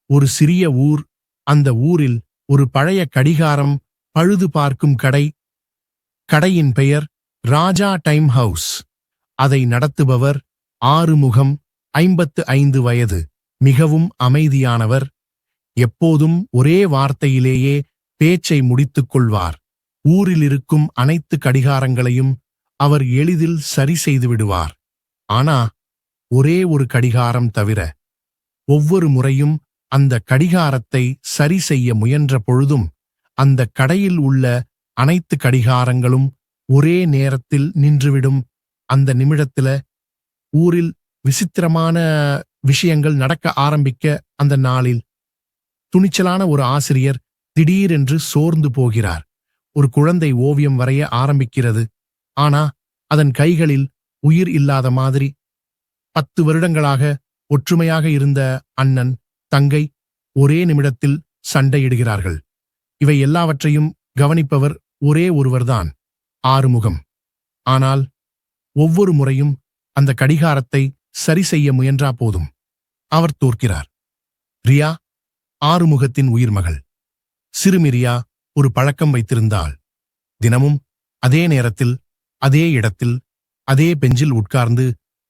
ஒரு சிறிய ஊர். அந்த ஊரில் ஒரு பழைய கடிகாரம் பழுது பார்க்கும் கடை. கடையின் பெயர் ராஜா டைம் ஹவுஸ். அதை நடத்துபவர் ஆறுமுகம், 55 வயது. மிகவும் அமைதியானவர். எப்போதும் ஒரே வார்த்தையிலேயே பேச்சை முடித்துக் கொள்வார். ஊரிலிருக்கும் அனைத்து கடிகாரங்களையும் அவர் எளிதில் சரி செய்து விடுவார். ஆனா ஒரே ஒரு கடிகாரம் தவிர. ஒவ்வொரு முறையும் அந்த கடிகாரத்தை சரி செய்ய முயன்ற பொழுதும் அந்த கடையில் உள்ள அனைத்து கடிகாரங்களும் ஒரே நேரத்தில் நின்றுவிடும். அந்த நிமிடத்துல ஊரில் விசித்திரமான விஷயங்கள் நடக்க ஆரம்பிக்க. அந்த நாளில் துணிச்சலான ஒரு ஆசிரியர் திடீரென்று சோர்ந்து போகிறார். ஒரு குழந்தை ஓவியம் வரைய ஆரம்பிக்கிறது. ஆனா அதன் கைகளில் உயிர் இல்லாத மாதிரி. 10 வருடங்களாக ஒற்றுமையாக இருந்த அண்ணன், தங்கை ஒரே நிமிடத்தில் சண்டையிடுகிறார்கள். இவை எல்லாவற்றையும் கவனிப்பவர் ஒரே ஒருவர்தான், ஆறுமுகம். ஆனால் ஒவ்வொரு முறையும் அந்த கடிகாரத்தை சரி செய்ய முயன்றா போதும் அவர் தோற்கிறார். ரியா ஆறுமுகத்தின் உயிர்மகள். சிறுமி ரியா ஒரு பழக்கம் வைத்திருந்தாள். தினமும் அதே நேரத்தில், அதே இடத்தில், அதே பெஞ்சில் உட்கார்ந்து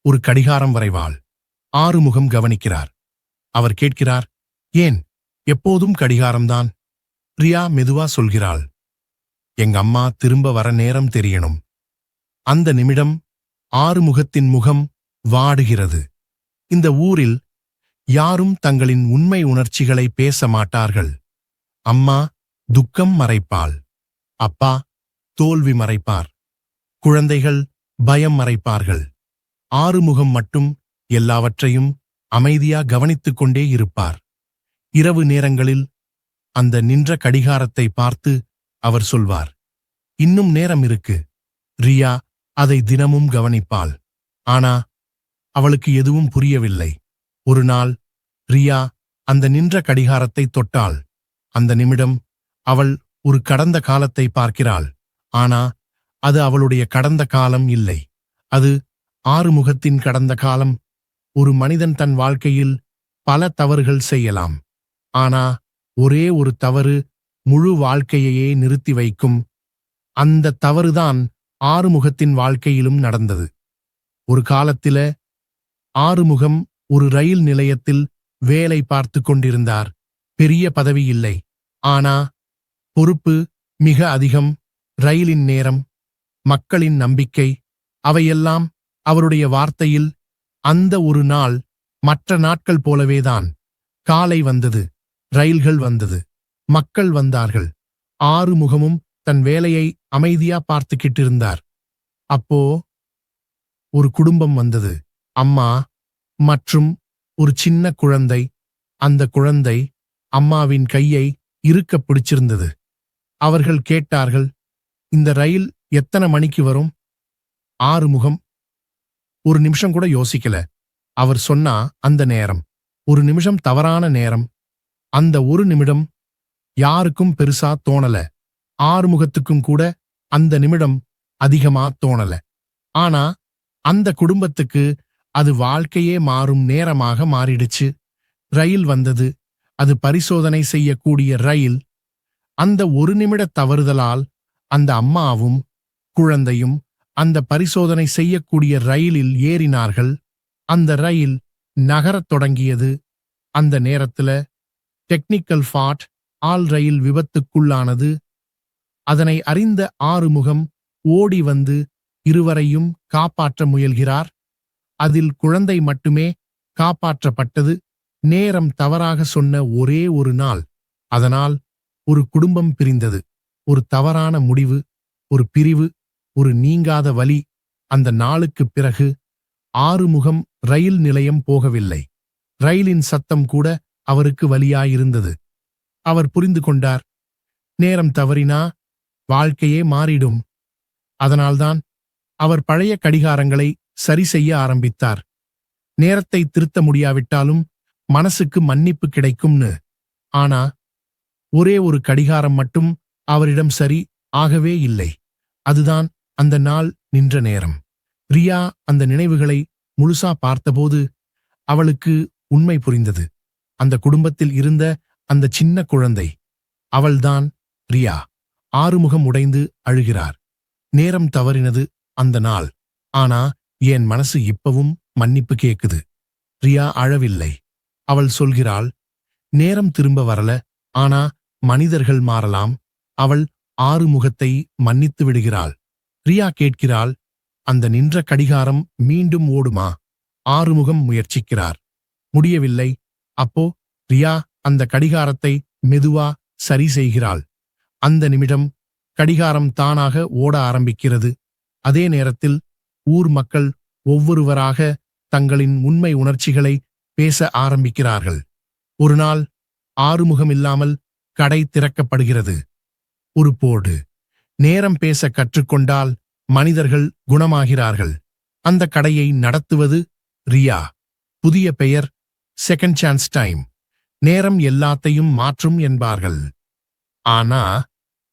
ஒரு கடிகாரம் வரைவாள். ஆறுமுகம் கவனிக்கிறார். அவர் கேட்கிறார், ஏன் எப்போதும் கடிகாரம்தான்? ரியா மெதுவா சொல்கிறாள், எங்க அம்மா திரும்ப வர நேரம் தெரியணும். அந்த நிமிடம் ஆறுமுகத்தின் முகம் வாடுகிறது. இந்த ஊரில் யாரும் தங்களின் உண்மை உணர்ச்சிகளை பேச மாட்டார்கள். அம்மா துக்கம் மறைப்பாள், அப்பா தோல்வி மறைப்பார், குழந்தைகள் பயம் மறைப்பார்கள். ஆறுமுகம் மட்டும் எல்லாவற்றையும் அமைதியா கவனித்துக் கொண்டே இருப்பார். இரவு நேரங்களில் அந்த நின்ற கடிகாரத்தை பார்த்து அவர் சொல்வார், இன்னும் நேரம் இருக்கு. ரியா அதை தினமும் கவனிப்பாள். ஆனா அவளுக்கு எதுவும் புரியவில்லை. ஒரு நாள் ரியா அந்த நின்ற கடிகாரத்தை தொட்டாள். அந்த நிமிடம் அவள் ஒரு கடந்த காலத்தை பார்க்கிறாள். ஆனா அது அவளுடைய கடந்த காலம் இல்லை. அது ஆறுமுகத்தின் கடந்த காலம். ஒரு மனிதன் தன் வாழ்க்கையில் பல தவறுகள் செய்யலாம். ஆனா ஒரே ஒரு தவறு முழு வாழ்க்கையையே நிறுத்தி வைக்கும். அந்த தவறுதான் ஆறுமுகத்தின் வாழ்க்கையிலும் நடந்தது. ஒரு காலத்தில ஆறுமுகம் ஒரு ரயில் நிலையத்தில் வேலை பார்த்து கொண்டிருந்தார். பெரிய பதவி இல்லை. ஆனா பொறுப்பு மிக அதிகம். ரயிலின் நேரம், மக்களின் நம்பிக்கை, அவையெல்லாம் அவருடைய வார்த்தையில். அந்த ஒரு நாள் மற்ற நாட்கள் போலவேதான். காலை வந்தது, ரயில்கள் வந்தது, மக்கள் வந்தார்கள். ஆறுமுகமும் தன் வேலையை அமைதியா பார்த்துக்கிட்டிருந்தார். அப்போ ஒரு குடும்பம் வந்தது. அம்மா மற்றும் ஒரு சின்ன குழந்தை. அந்த குழந்தை அம்மாவின் கையை இறுக்க பிடிச்சிருந்தது. அவர்கள் கேட்டார்கள், இந்த ரயில் எத்தனை மணிக்கு வரும்? ஆறுமுகம் ஒரு நிமிஷம் கூட யோசிக்கல. அவர் சொன்னா, அந்த நேரம் ஒரு நிமிஷம் தவறான நேரம். அந்த ஒரு நிமிடம் யாருக்கும் பெருசா தோணல. ஆறுமுகத்துக்கும் கூட அந்த நிமிடம் அதிகமா தோணல. ஆனா அந்த குடும்பத்துக்கு அது வாழ்க்கையே மாறும் நேரமாக மாறிடுச்சு. ரயில் வந்தது. அது பரிசோதனை செய்யக்கூடிய ரயில். அந்த ஒரு நிமிட தவறுதலால் அந்த அம்மாவும் குழந்தையும் அந்த பரிசோதனை செய்யக்கூடிய ரயிலில் ஏறினார்கள். அந்த ரயில் நகரத் தொடங்கியது. அந்த நேரத்துல டெக்னிக்கல் ஃபால்ட், ரயில் விபத்துக்குள்ளானது. அதனை அறிந்த ஆறுமுகம் ஓடி வந்து இருவரையும் காப்பாற்ற முயல்கிறார். அதில் குழந்தை மட்டுமே காப்பாற்றப்பட்டது. நேரம் தவறாக சொன்ன ஒரே ஒரு நாள். அதனால் ஒரு குடும்பம் பிரிந்தது. ஒரு தவறான முடிவு, ஒரு பிரிவு, ஒரு நீங்காத வலி. அந்த நாளுக்குப் பிறகு ஆறுமுகம் ரயில் நிலையம் போகவில்லை. ரயிலின் சத்தம் கூட அவருக்கு வலியாயிருந்தது. அவர் புரிந்து கொண்டார், நேரம் தவறினா வாழ்க்கையே மாறிடும். அதனால்தான் அவர் பழைய கடிகாரங்களை சரி செய்ய ஆரம்பித்தார். நேரத்தை திருத்த முடியாவிட்டாலும் மனசுக்கு மன்னிப்பு கிடைக்கும்னு. ஆனா ஒரே ஒரு கடிகாரம் மட்டும் அவரிடம் சரி ஆகவே இல்லை. அதுதான் அந்த நாள் நின்ற நேரம். ரியா அந்த நினைவுகளை முழுசா பார்த்தபோது அவளுக்கு உண்மை புரிந்தது. அந்த குடும்பத்தில் இருந்த அந்த சின்ன குழந்தை. அவள்தான் ரியா. ஆறுமுகம் உடைந்து அழுகிறார். நேரம் தவறினது அந்த நாள். ஆனா என் மனசு இப்பவும் மன்னிப்பு கேக்குது. ரியா அழவில்லை. அவள் சொல்கிறாள், நேரம் திரும்ப வரல, ஆனா மனிதர்கள் மாறலாம். அவள் ஆறுமுகத்தை மன்னித்து விடுகிறாள். ரியா கேட்கிறாள், அந்த நின்ற கடிகாரம் மீண்டும் ஓடுமா? ஆறுமுகம் முயற்சிக்கிறார். முடியவில்லை. அப்போ ரியா அந்த கடிகாரத்தை மெதுவா சரி செய்கிறாள். அந்த நிமிடம் கடிகாரம் தானாக ஓட ஆரம்பிக்கிறது. அதே நேரத்தில் ஊர் மக்கள் ஒவ்வொருவராக தங்களின் உண்மை உணர்ச்சிகளை பேச ஆரம்பிக்கிறார்கள். ஒரு நாள் ஆறுமுகம் இல்லாமல் கடை திறக்கப்படுகிறது. ஒரு போடு. நேரம் பேச கற்றுக்கொண்டால் மனிதர்கள் குணமாகிறார்கள். அந்த கடையை நடத்துவது ரியா. புதிய பெயர் செகண்ட் சான்ஸ் டைம். நேரம் எல்லாத்தையும் மாற்றும் என்பார்கள். ஆனா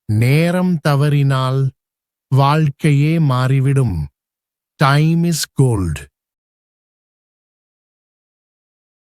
நேரம் தவறினால் வாழ்க்கையே மாறிவிடும். Time is gold.